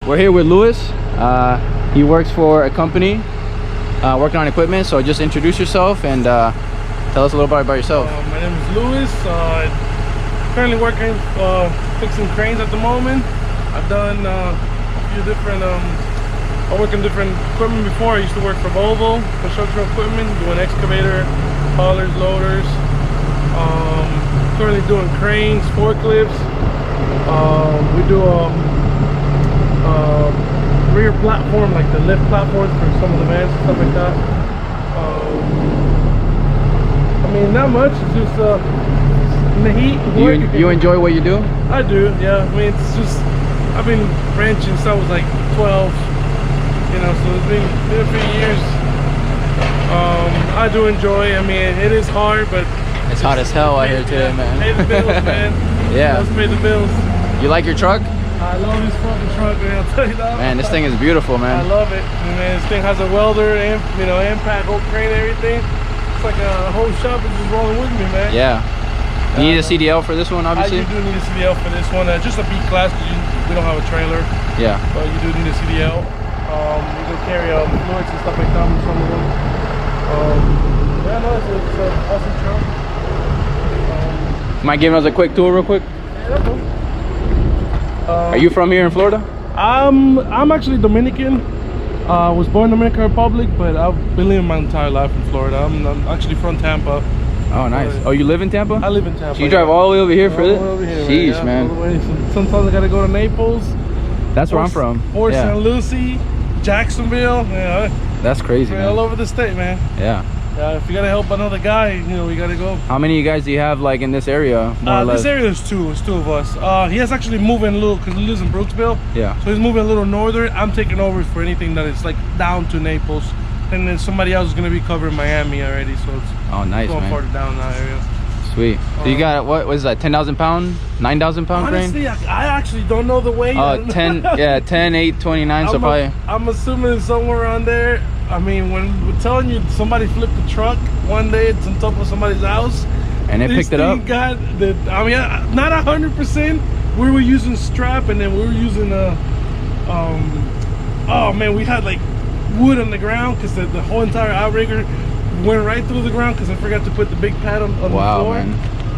we're here with Louis. He works for a company working on equipment. So just introduce yourself and tell us a little bit about yourself. My name is Louis. Currently working fixing cranes at the moment. I've done a few different I work in different equipment before. I used to work for Volvo construction equipment, doing excavator, haulers, loaders. Currently doing cranes, forklifts. We do rear platform, like the lift platforms for some of the vans and stuff like that. I mean, not much. It's just in the heat. You enjoy what you do? I do, yeah. I mean, it's just I've been wrenching since I was like 12. You know, so it's been a few years. I do enjoy. I mean, it is hard, but it's hot as hell out here today, man. Pay the bills, man. Yeah. Let's pay the bills. You like your truck? I love this fucking truck, man. I'll tell you that. Man, this thing is beautiful, man. I love it. And man, this thing has a welder, and impact, whole crane, everything. It's like a whole shop is just rolling with me, man. Yeah. You need a CDL for this one, obviously? I do need a CDL for this one. Just a B class because we don't have a trailer. Yeah. But you do need a CDL. You can carry fluids and stuff like that with some of them. Yeah, no, it's an awesome truck. Mind giving us a quick tour real quick? Yeah, cool. Are you from here in Florida? I'm actually Dominican. I was born in the Dominican Republic, but I've been living my entire life in Florida. I'm actually from Tampa. Oh, nice. Oh, you live in Tampa? I live in Tampa. So you drive all the way over here for this? Jeez, yeah, man. All the way. Sometimes I gotta go to Naples. That's where I'm from. Or yeah. St. Lucie, Jacksonville. Yeah, that's crazy, man. All over the state, man. Yeah. If you gotta help another guy, we gotta go. How many of you guys do you have like in this area? More or less? This area is two. It's two of us. He has actually moving a little because he lives in Brooksville. Yeah. So he's moving a little northern. I'm taking over for anything that is like down to Naples, and then somebody else is gonna be covering Miami already. So it's nice, going man. farther down that area. Sweet. So you got what was that? 10,000 pound, 9,000 pound crane? Honestly, I actually don't know the weight. 10, yeah, 10, 8, 29. So probably. I'm assuming somewhere around there. I mean, when we're telling you somebody flipped the truck one day, it's on top of somebody's house, and they picked it up. Got the, I mean, not 100%. We were using strap, and then we were using oh man, we had like wood on the ground because the whole entire outrigger went right through the ground because I forgot to put the big pad on the floor.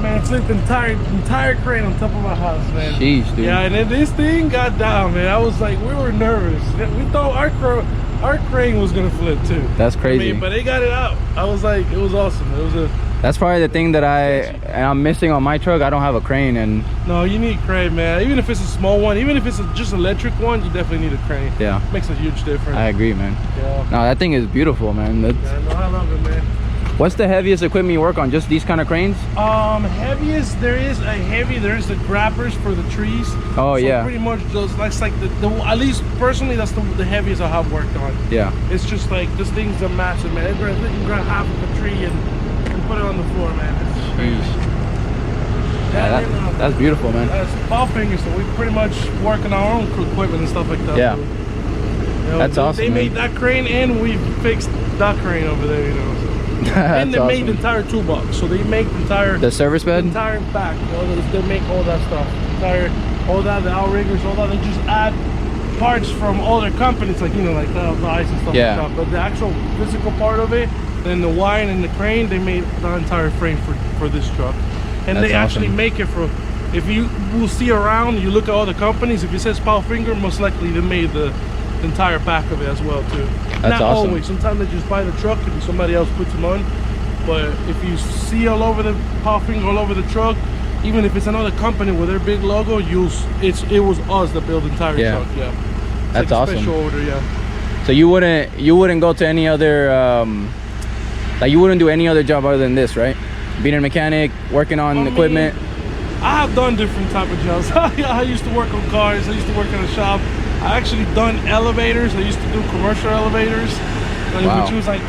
Man, it flipped the entire crane on top of my house, man. Jeez, dude. Yeah, and then this thing got down, man. I was like, we were nervous. We thought our crane was gonna flip too. That's crazy. I mean, but they got it out. I was like, it was awesome. It was that's probably the thing that I'm missing on my truck. I don't have a crane, and no, you need a crane, man. Even if it's a small one, even if it's just electric one, you definitely need a crane. Yeah, makes a huge difference. I agree, man. Yeah. No, that thing is beautiful, man. Yeah, no, I love it, man. What's the heaviest equipment you work on? Just these kind of cranes? Heaviest, there's the grabbers for the trees. Oh, so yeah. Pretty much that's like the at least personally that's the heaviest I have worked on. Yeah. It's just like this thing's a massive, man. It can grab half of a tree and put it on the floor, man. It's crazy. Yeah, that's beautiful, man. That's Palfinger, so we pretty much work on our own equipment and stuff like that. Yeah. That's awesome. They made that crane and we fixed that crane over there, So. And they made the entire toolbox, so they make the service bed, the entire back. They make all that stuff, all that, the outriggers, all that. They just add parts from other companies, like like the ice and stuff like that. But the actual physical part of it, then the wiring and the crane, they made the entire frame for this truck. And they actually make it for. If you will see around, you look at all the companies. If it says Palfinger, most likely they made the entire back of it as well too. That's Not awesome. always. Sometimes they just buy the truck and somebody else puts them on. But if you see all over the Palfinger, all over the truck, even if it's another company with their big logo, it was us that built the entire truck. Yeah. It's that's like a awesome. Special order, yeah. So you wouldn't go to any other like you wouldn't do any other job other than this, right? Being a mechanic, working on equipment. I have done different type of jobs. I used to work on cars. I used to work in a shop. I actually done elevators. I used to do commercial elevators, which was like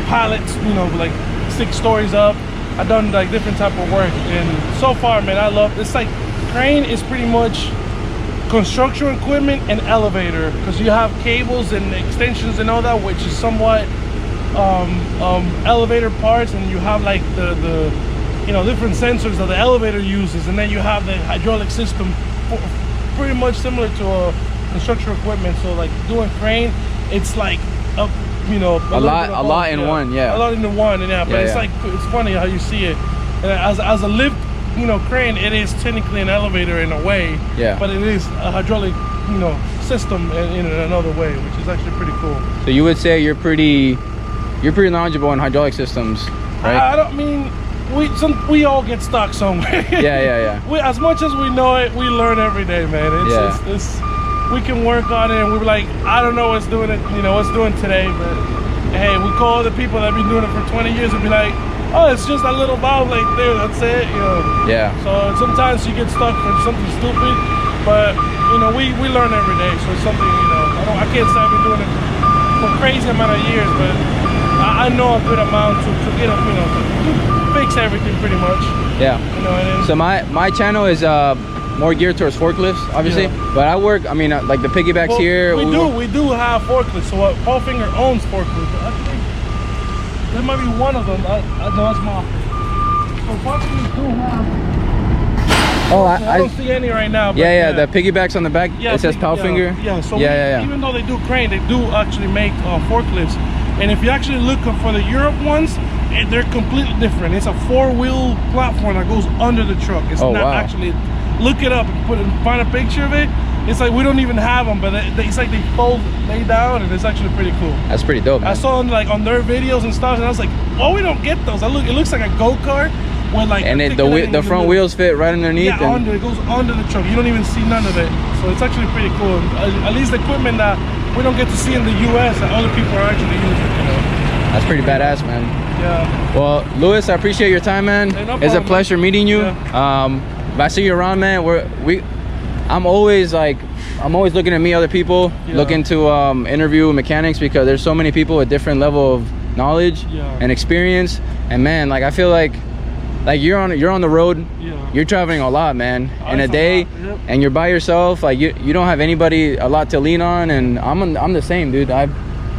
pallets, like 6 stories up. I done like different type of work, and so far, man, I love. It's like crane is pretty much construction equipment and elevator, because you have cables and extensions and all that, which is somewhat elevator parts, and you have like the different sensors that the elevator uses, and then you have the hydraulic system, pretty much similar to a construction equipment. So like doing crane, it's like a lot in one, a lot in one, and but it's like it's funny how you see it. And as a lift, crane, it is technically an elevator in a way, but it is a hydraulic, system in another way, which is actually pretty cool. So you would say you're pretty knowledgeable in hydraulic systems, right? I don't mean we all get stuck somewhere. yeah. We, as much as we know it, we learn every day, man. It's we can work on it, and we're like, I don't know what's doing it, what's doing today, but hey, we call the people that have been doing it for 20 years and be like, oh, it's just a little valve like there, that's it, Yeah. So sometimes you get stuck for something stupid, but we learn every day. So it's something, I can't say I've been doing it for crazy amount of years, but I know a good amount to get up, to fix everything pretty much. Yeah. So my channel is more geared towards forklifts, obviously, but I work, like the piggybacks here. We do have forklifts. So Palfinger owns forklifts. Actually, there might be one of them. No, it's mine. So Palfinger do have. Oh, I don't see any right now. But the piggybacks on the back. It says Palfinger. So even though they do crane, they do actually make forklifts. And if you actually look for the Europe ones, they're completely different. It's a 4-wheel platform that goes under the truck. It's not actually. Look it up and find a picture of it. It's like we don't even have them, but it's like they lay down, and it's actually pretty cool. That's pretty dope, man. I saw them like on their videos and stuff, and I was like, oh, we don't get those. It looks like a go-kart with like. And the front wheels fit right underneath. Yeah, it goes under the truck. You don't even see none of it, so it's actually pretty cool. At least the equipment that we don't get to see in the U.S. that other people are actually using. That's pretty badass, man. Yeah. Well, Louis, I appreciate your time, man. Hey, no problem, it's a pleasure meeting you. If I see you around, man, I'm always looking to meet other people, looking to interview mechanics, because there's so many people with different level of knowledge and experience. And man, like I feel like you're on the road, you're traveling a lot, man, in a day, and you're by yourself. Like you don't have anybody a lot to lean on, and I'm the same, dude.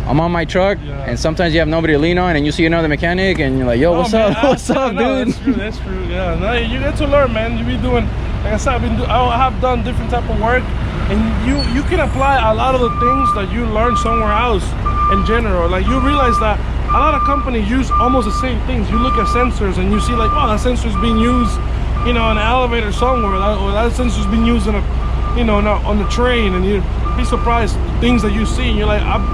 I'm on my truck, and sometimes you have nobody to lean on, and you see another mechanic, and you're like, yo, what's up? What's up, dude? That's true. Yeah, no, you get to learn, man. You be doing, like I said, I have done different type of work, and you can apply a lot of the things that you learn somewhere else in general. Like you realize that a lot of companies use almost the same things. You look at sensors, and you see like, wow, that sensor's being used, in an elevator somewhere, or that sensor's being used in a, on the train, and you'd be surprised things that you see, and you're like, I've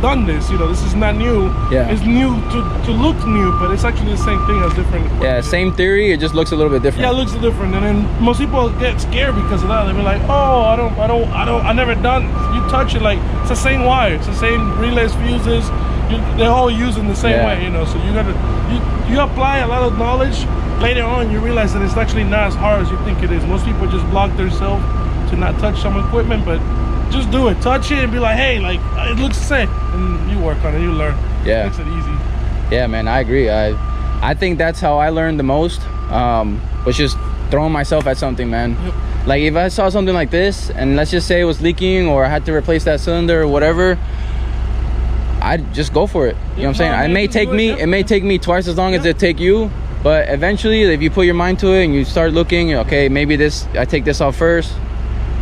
done this, this is not new. It's new to look new, but it's actually the same thing as different. Same theory, it just looks a little bit different. It looks different, and then most people get scared because of that. They be like, oh, I never done. You touch it, like it's the same wire, it's the same relays, fuses. They're all using the same way, So you apply a lot of knowledge. Later on, you realize that it's actually not as hard as you think it is. Most people just block themselves to not touch some equipment, but just do it, touch it, and be like, hey, like it looks the same, and you work on it, you learn. It makes it easy. Yeah, man, I agree. I think that's how I learned the most, was just throwing myself at something, man. Like if I saw something like this, and let's just say it was leaking, or I had to replace that cylinder or whatever, I'd just go for it. You know what I'm saying? It may take me twice as long as it take you, but eventually, if you put your mind to it and you start looking, okay, maybe I take this off first,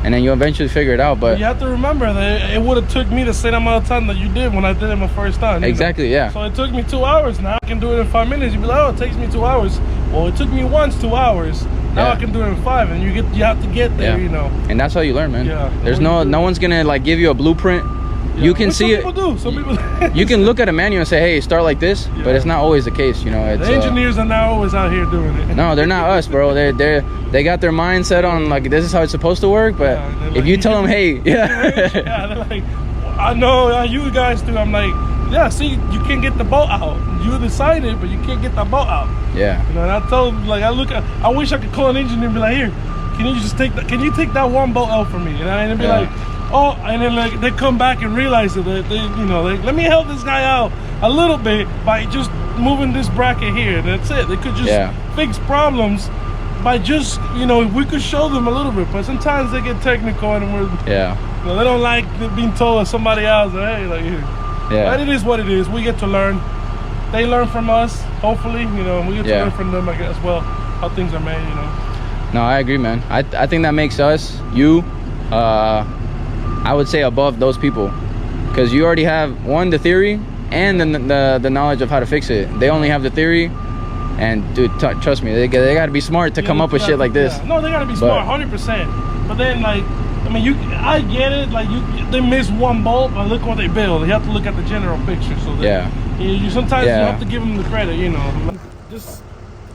and then you eventually figure it out. But you have to remember that it would have took me the same amount of time that you did when I did it my first time. Exactly, yeah. So it took me 2 hours. Now I can do it in 5 minutes. You'd be like, oh, it takes me 2 hours. Well, it took me once 2 hours. Now I can do it in 5, and you have to get there, And that's how you learn, man. There's no one's gonna like give you a blueprint. You can see it. Some people you can look at a manual and say, hey, start like this, but it's not always the case, It's, the engineers are not always out here doing it. No, they're not us, bro. They got their mindset on like this is how it's supposed to work, but if you tell them, hey, they're like, I know you guys do. I'm like, see, you can't get the bolt out. You decided, but you can't get the bolt out. And I told them, like, I wish I could call an engineer and be like, here, can you take that one bolt out for me? And I'd be like, oh, and then like they come back and realize that let me help this guy out a little bit by just moving this bracket here. That's it. They could just fix problems by just we could show them a little bit, but sometimes they get technical and they don't like being told by somebody else that, hey, like, but it is what it is. We get to learn. They learn from us. Hopefully, we get to learn from them, I guess, as well, how things are made. No, I agree, man. I think that makes us I would say above those people, because you already have one, the theory, and the knowledge of how to fix it. They only have the theory, and dude, trust me, they got to be smart to come up with shit like this. Yeah. No, they got to be smart, 100%. But then, like, I mean, I get it. Like, they miss one bolt, but look what they build. You have to look at the general picture. So you sometimes you have to give them the credit, you know. Just,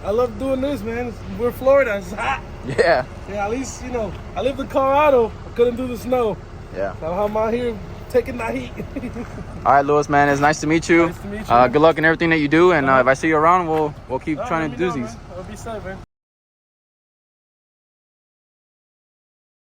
I love doing this, man. We're Florida. It's hot. Yeah. Yeah, at least, you know, I lived in Colorado. I couldn't do the snow. Yeah. So I'm out here taking that heat. All right, Louis, man, it's nice to meet you. Nice to meet you. Good luck in everything that you do, and if I see you around, we'll keep trying to do these. I'll be safe, man.